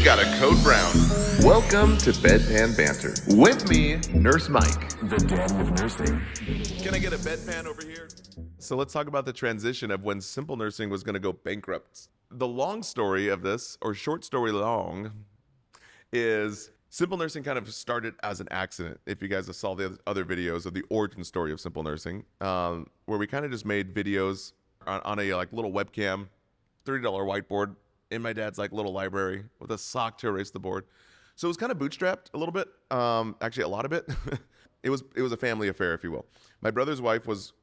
We got a code brown. Welcome to Bedpan Banter. With me, Nurse Mike. The daddy of nursing. Can I get a bedpan over here? So let's talk about the transition of when Simple Nursing was going to go bankrupt. The long story of this, or short story long, is Simple Nursing kind of started as an accident. If you guys have saw the other videos of the origin story of Simple Nursing, where we kind of just made videos on a little webcam, $30 whiteboard in my dad's little library with a sock to erase the board. So it was kind of bootstrapped a little bit, actually a lot of it. It was a family affair, if you will. My brother's wife was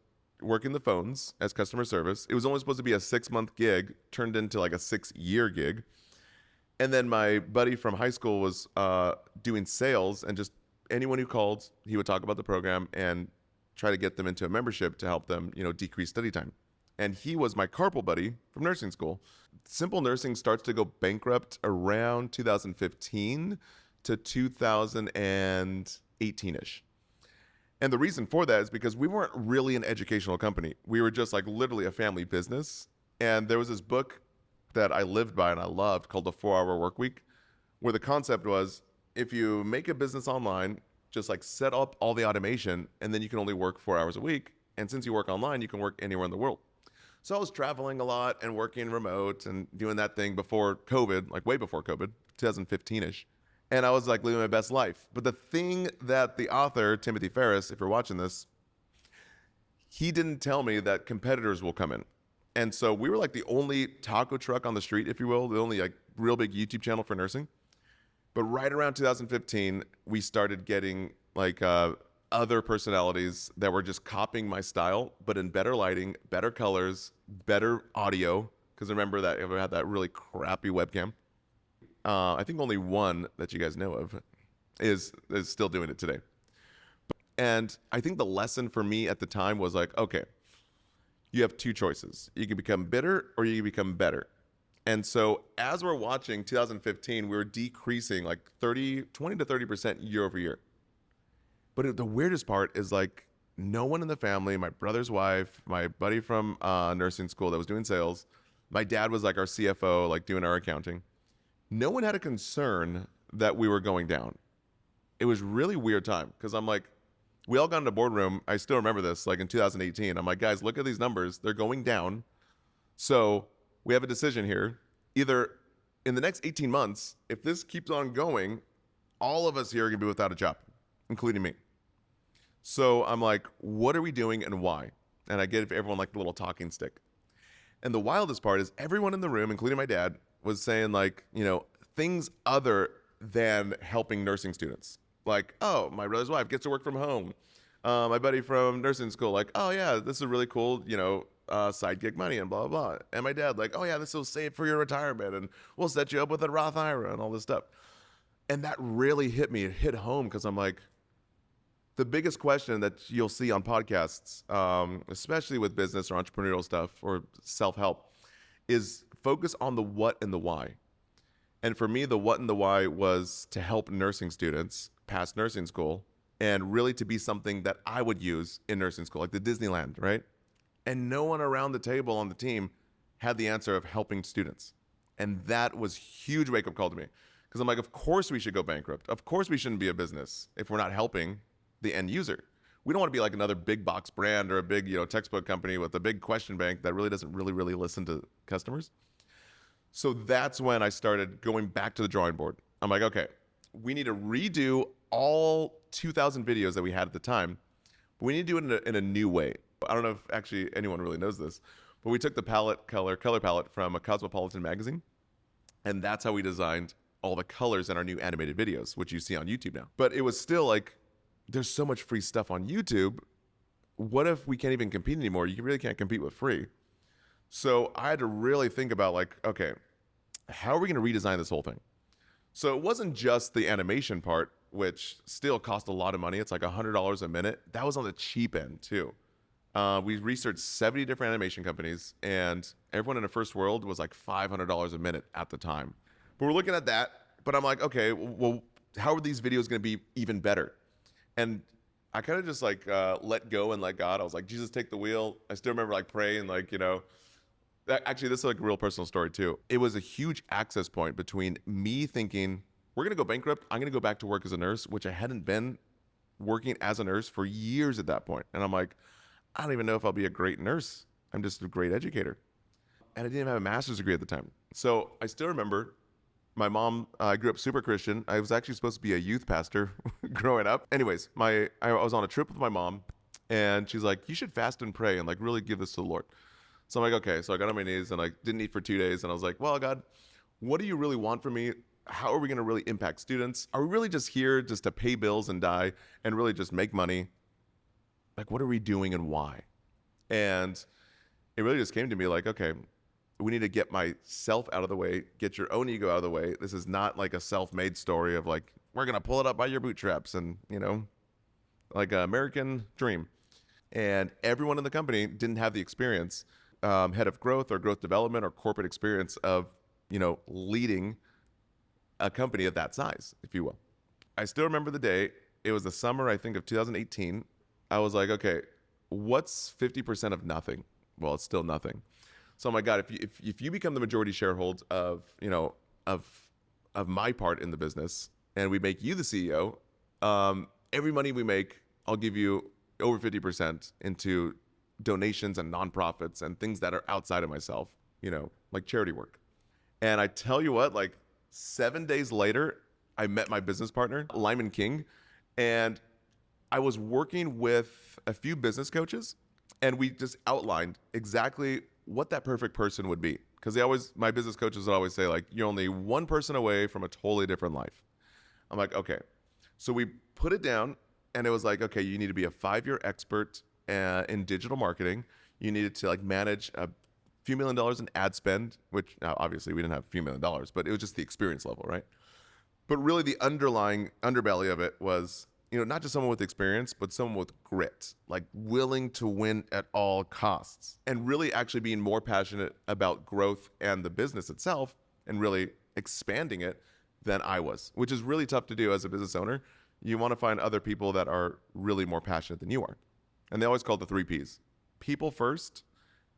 working the phones as customer service. It was only supposed to be a 6-month gig, turned into like a 6-year gig. And then my buddy from high school was doing sales, and just anyone who called, he would talk about the program and try to get them into a membership to help them, decrease study time. And he was my carpool buddy from nursing school. Simple Nursing starts to go bankrupt around 2015 to 2018-ish. And the reason for that is because we weren't really an educational company. We were just literally a family business. And there was this book that I lived by and I loved called The 4-Hour Workweek, where the concept was if you make a business online, just set up all the automation, and then you can only work 4 hours a week. And since you work online, you can work anywhere in the world. So I was traveling a lot and working remote and doing that thing before COVID, way before COVID, 2015-ish. And I was living my best life. But the thing that the author, Timothy Ferriss, if you're watching this, he didn't tell me that competitors will come in. And so we were the only taco truck on the street, if you will, the only real big YouTube channel for nursing. But right around 2015, we started getting other personalities that were just copying my style, but in better lighting, better colors, better audio. Because remember that I had that really crappy webcam. I think only one that you guys know of is still doing it today. And I think the lesson for me at the time was okay, you have two choices. You can become bitter or you can become better. And so as we're watching 2015, we were decreasing 20 to 30% year over year. But the weirdest part is no one in the family, my brother's wife, my buddy from nursing school that was doing sales, my dad was our CFO, doing our accounting. No one had a concern that we were going down. It was really weird time because I'm we all got in the boardroom. I still remember this, in 2018. I'm guys, look at these numbers. They're going down. So we have a decision here. Either in the next 18 months, if this keeps on going, all of us here are going to be without a job, including me. So I'm what are we doing and why? And I give everyone a little talking stick. And the wildest part is everyone in the room, including my dad, was saying things other than helping nursing students. Oh, my brother's wife gets to work from home. My buddy from nursing school, oh yeah, this is really cool, side gig money and blah, blah, blah. And my dad, oh yeah, this will save for your retirement and we'll set you up with a Roth IRA and all this stuff. And that really hit me. It hit home because I'm the biggest question that you'll see on podcasts, especially with business or entrepreneurial stuff or self-help, is focus on the what and the why. And for me, the what and the why was to help nursing students pass nursing school and really to be something that I would use in nursing school, like the Disneyland, right? And no one around the table on the team had the answer of helping students. And that was a huge wake-up call to me. Because I'm of course we should go bankrupt. Of course we shouldn't be a business if we're not helping the end user. We don't want to be another big box brand or a big textbook company with a big question bank that really doesn't really listen to customers. So that's when I started going back to the drawing board. I'm okay, we need to redo all 2,000 videos that we had at the time, but we need to do it in a new way. I don't know if actually anyone really knows this, but we took the color palette from a Cosmopolitan magazine, and that's how we designed all the colors in our new animated videos, which you see on YouTube now. But it was still there's so much free stuff on YouTube. What if we can't even compete anymore? You really can't compete with free. So I had to really think about okay, how are we going to redesign this whole thing? So it wasn't just the animation part, which still cost a lot of money. It's $100 a minute. That was on the cheap end too. We researched 70 different animation companies, and everyone in the first world was $500 a minute at the time. But we're looking at that, but I'm okay, well, how are these videos going to be even better? And I kind of just let go and let God. I was Jesus, take the wheel. I still remember praying, Actually, this is like a real personal story too. It was a huge access point between me thinking, we're going to go bankrupt. I'm going to go back to work as a nurse, which I hadn't been working as a nurse for years at that point. And I'm like, I don't even know if I'll be a great nurse. I'm just a great educator. And I didn't even have a master's degree at the time. So I still remember my mom, I grew up super Christian. I was actually supposed to be a youth pastor growing up. Anyways, I was on a trip with my mom, and she's like, you should fast and pray and like really give this to the Lord. So I'm like, okay. So I got on my knees and I didn't eat for 2 days. And I was like, well, God, what do you really want from me? How are we going to really impact students? Are we really just here just to pay bills and die and really just make money? Like, what are we doing and why? And it really just came to me like, okay, we need to get myself out of the way, get your own ego out of the way. This is not like a self-made story of like, we're going to pull it up by your bootstraps and, like an American dream. And everyone in the company didn't have the experience, head of growth or growth development or corporate experience of, leading a company of that size, if you will. I still remember the day. It was the summer, I think, of 2018. I was like, okay, what's 50% of nothing? Well, it's still nothing. So, my God, if you become the majority shareholder of, of my part in the business, and we make you the CEO, every money we make, I'll give you over 50% into donations and nonprofits and things that are outside of myself, like charity work. And I tell you what, like 7 days later, I met my business partner, Lyman King, and I was working with a few business coaches, and we just outlined exactly what that perfect person would be. Because my business coaches would always say, like, you're only one person away from a totally different life. I'm like, okay. So we put it down, and it was like, okay, you need to be a 5-year expert in digital marketing. You needed to like manage a few $1 million in ad spend, which now obviously we didn't have a few $1 million, but it was just the experience level, right? But really the underlying underbelly of it was, not just someone with experience, but someone with grit, like willing to win at all costs and really actually being more passionate about growth and the business itself and really expanding it than I was, which is really tough to do as a business owner. You want to find other people that are really more passionate than you are. And they always call it the 3 Ps. People first,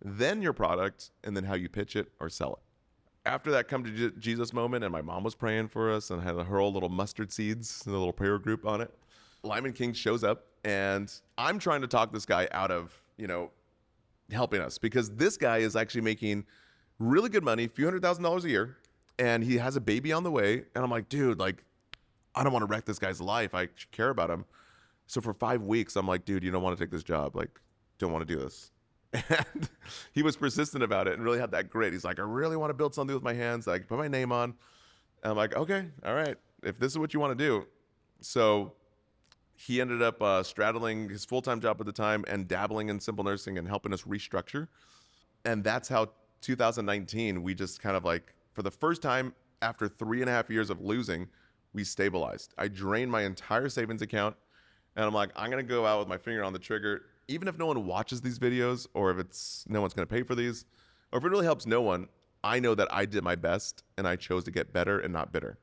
then your product, and then how you pitch it or sell it. After that come to Jesus moment, and my mom was praying for us and had her whole little mustard seeds, a little prayer group on it, Lyman King shows up, and I'm trying to talk this guy out of, helping us, because this guy is actually making really good money, a few $100,000 a year, and he has a baby on the way. And I'm like, dude, like, I don't want to wreck this guy's life. I care about him. So for 5 weeks, I'm like, dude, you don't want to take this job. Like, don't want to do this. And he was persistent about it and really had that grit. He's like, I really want to build something with my hands that I can put my name on. And I'm like, okay, all right, if this is what you want to do. So he ended up straddling his full-time job at the time and dabbling in Simple Nursing and helping us restructure. And that's how 2019, we just kind of like, for the first time after 3.5 years of losing, we stabilized. I drained my entire savings account, and I'm like, I'm going to go out with my finger on the trigger, even if no one watches these videos, or if no one's going to pay for these, or if it really helps no one. I know that I did my best, and I chose to get better and not bitter.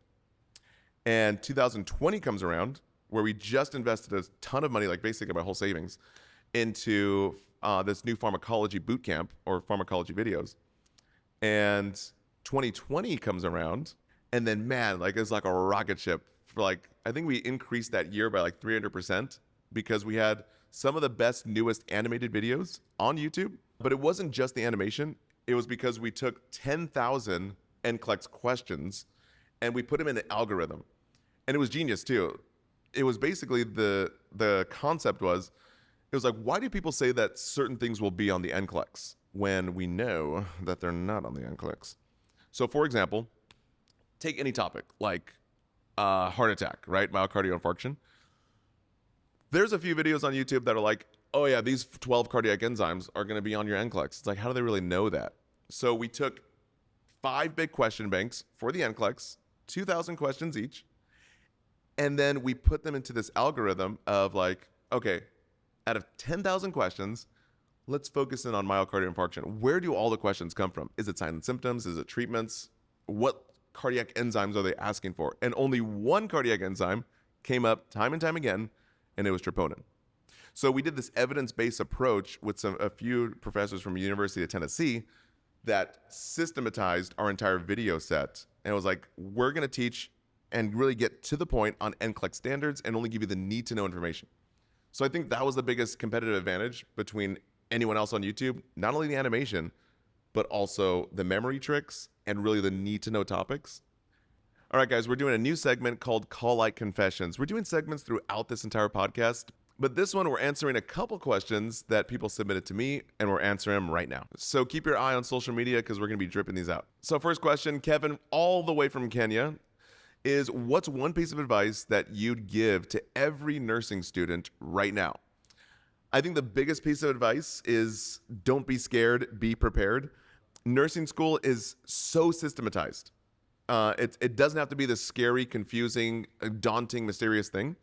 And 2020 comes around, where we just invested a ton of money, like basically my whole savings, into this new pharmacology boot camp or pharmacology videos. And 2020 comes around, and then, man, like it's like a rocket ship. For like, I think we increased that year by like 300% because we had some of the best, newest animated videos on YouTube. But it wasn't just the animation. It was because we took 10,000 NCLEX questions and we put them in an algorithm. And it was genius too. It was basically the concept was, it was like, why do people say that certain things will be on the NCLEX when we know that they're not on the NCLEX? So for example, take any topic like heart attack, right? Myocardial infarction. There's a few videos on YouTube that are like, oh yeah, these 12 cardiac enzymes are going to be on your NCLEX. It's like, how do they really know that? So we took 5 big question banks for the NCLEX, 2,000 questions each. And then we put them into this algorithm of like, okay, out of 10,000 questions, let's focus in on myocardial infarction. Where do all the questions come from? Is it signs and symptoms? Is it treatments? What cardiac enzymes are they asking for? And only one cardiac enzyme came up time and time again, and it was troponin. So we did this evidence-based approach with a few professors from the University of Tennessee that systematized our entire video set. And it was like, we're going to teach and really get to the point on NCLEX standards and only give you the need to know information. So I think that was the biggest competitive advantage between anyone else on YouTube, not only the animation, but also the memory tricks and really the need to know topics. All right, guys, we're doing a new segment called Call Light Confessions. We're doing segments throughout this entire podcast, but this one we're answering a couple questions that people submitted to me, and we're answering them right now. So keep your eye on social media because we're going to be dripping these out. So first question, Kevin, all the way from Kenya, is what's one piece of advice that you'd give to every nursing student right now? I think the biggest piece of advice is don't be scared, be prepared. Nursing school is so systematized. It doesn't have to be this scary, confusing, daunting, mysterious thing.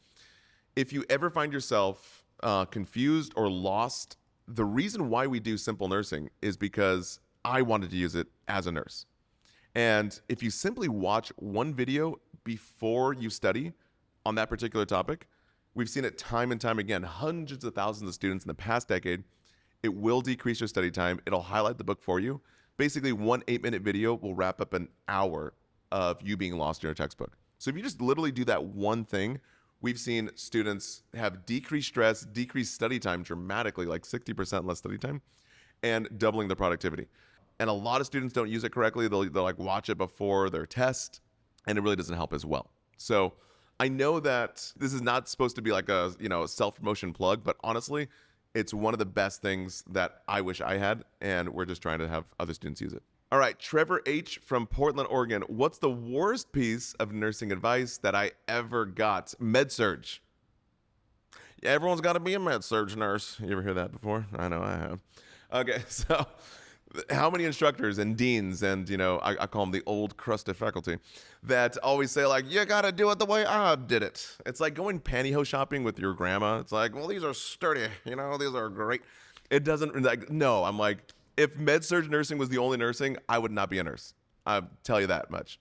If you ever find yourself confused or lost, the reason why we do Simple Nursing is because I wanted to use it as a nurse. And if you simply watch one video before you study on that particular topic, we've seen it time and time again, hundreds of thousands of students in the past decade. It will decrease your study time. It'll highlight the book for you. Basically, one 8-minute video will wrap up an hour of you being lost in your textbook. So if you just literally do that one thing, we've seen students have decreased stress, decreased study time dramatically, like 60% less study time, and doubling their productivity. And a lot of students don't use it correctly. They'll like watch it before their test, and it really doesn't help as well. So I know that this is not supposed to be like a self-promotion plug, but honestly, it's one of the best things that I wish I had, and we're just trying to have other students use it. All right, Trevor H. from Portland, Oregon. What's the worst piece of nursing advice that I ever got? Med-surg. Yeah, everyone's got to be a med-surg nurse. You ever hear that before? I know I have. Okay, so how many instructors and deans and, I call them the old crusted faculty that always say, like, you got to do it the way I did it. It's like going pantyhose shopping with your grandma. It's like, well, these are sturdy, these are great. It doesn't, no, I'm like, if med-surg nursing was the only nursing, I would not be a nurse. I'll tell you that much.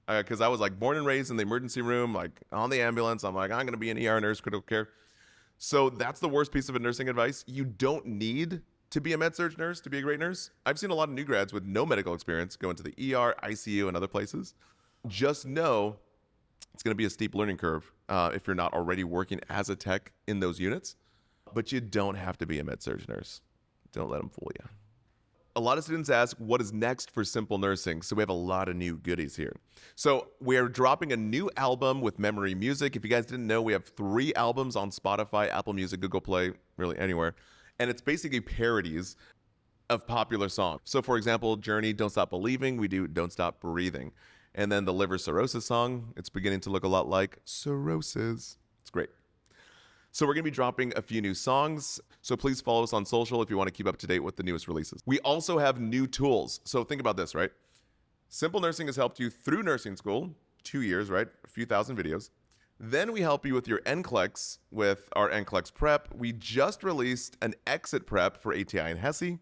Because I was like born and raised in the emergency room, like on the ambulance. I'm like, I'm going to be an ER nurse, critical care. So that's the worst piece of nursing advice. You don't need to be a med-surg nurse to be a great nurse. I've seen a lot of new grads with no medical experience go into the ER, ICU, and other places. Just know it's going to be a steep learning curve if you're not already working as a tech in those units. But you don't have to be a med-surg nurse. Don't let them fool you. A lot of students ask, what is next for Simple Nursing? So we have a lot of new goodies here. So we're dropping a new album with memory music. If you guys didn't know, we have 3 albums on Spotify, Apple Music, Google Play, really anywhere. And it's basically parodies of popular songs. So for example, Journey, Don't Stop Believing, we do Don't Stop Breathing. And then the liver cirrhosis song, it's beginning to look a lot like cirrhosis. It's great. So we're going to be dropping a few new songs. So please follow us on social if you want to keep up to date with the newest releases. We also have new tools. So think about this, right? Simple Nursing has helped you through nursing school, 2 years, right? A few thousand videos. Then we help you with your NCLEX with our NCLEX prep. We just released an exit prep for ATI and HESI,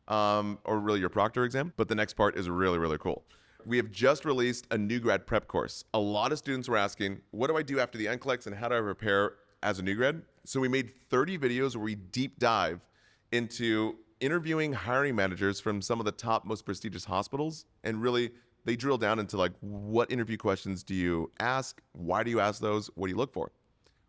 or really your proctor exam. But the next part is really, really cool. We have just released a new grad prep course. A lot of students were asking, what do I do after the NCLEX and how do I prepare as a new grad? So we made 30 videos where we deep dive into interviewing hiring managers from some of the top, most prestigious hospitals. And really, they drill down into like, what interview questions do you ask? Why do you ask those? What do you look for?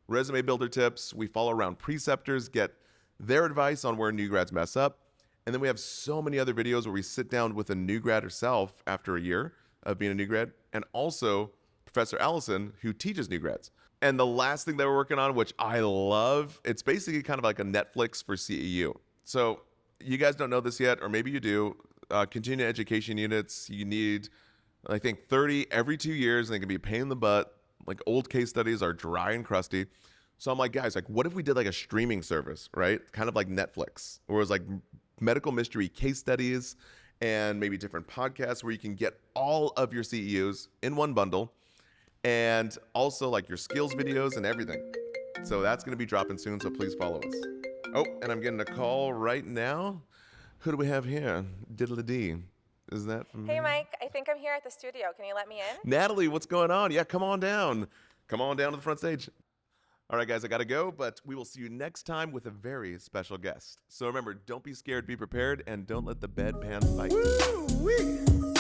Resume builder tips. We follow around preceptors, get their advice on where new grads mess up. And then we have so many other videos where we sit down with a new grad herself after a year of being a new grad, and also Professor Allison, who teaches new grads. And the last thing that we're working on, which I love, it's basically kind of like a Netflix for CEU. So you guys don't know this yet, or maybe you do. Continuing education units, you need, I think, 30 every 2 years, and they can be a pain in the butt. Like old case studies are dry and crusty. So I'm like, guys, like, what if we did like a streaming service, right? Kind of like Netflix, where it was like medical mystery case studies and maybe different podcasts where you can get all of your CEUs in one bundle. And also like your skills videos and everything. So that's going to be dropping soon, so please follow us. Oh, and I'm getting a call right now. Who do we have here? Diddle-a-dee. Is that from Hey, Mike. I think I'm here at the studio. Can you let me in? Natalie, what's going on? Yeah, come on down. Come on down to the front stage. All right, guys, I got to go, but we will see you next time with a very special guest. So remember, don't be scared, be prepared, and don't let the bedpan bite. Woo-wee.